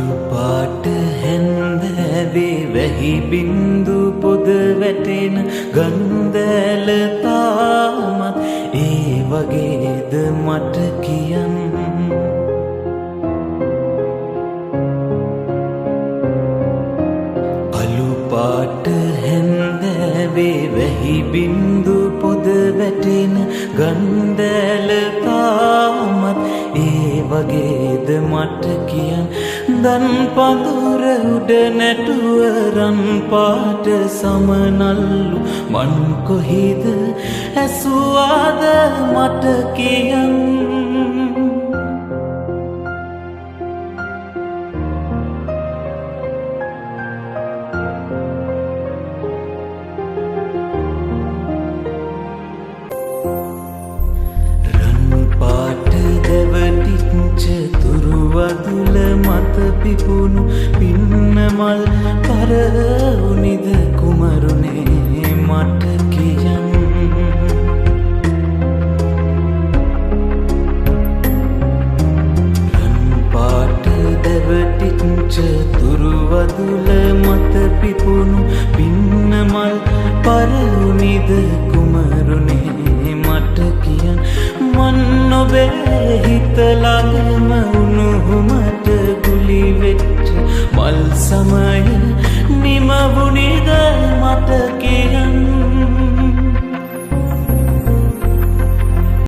අලු පාට හැන්දෑවේ වැහි බින්දු පොද වැටෙන ගන්දෑල තාමත් ඒ වගේද මට කියන්න. අලු පාට හැන්දෑවේ වැහි බින්දු පොද වැටෙන ගන්දෑල තාමත් ඒ වගේද මට කියන්න. දන් පඳුර උඩ නැටුව රන් පාට සමනල්ලු මන් කොහිද ඇසුවාද මට කියන්න. තුරුවදුල මත පිපුණු පින්නමල් පරවුනිද කුමරුනේ මට කියන්න. රන්පාට දැවටිච්ච තුරුවදුල මත පිපුණු පින්නමල් පරවුනිද කුමරුනේ මට කියන්න. මන් නොබේ හිත ළඟම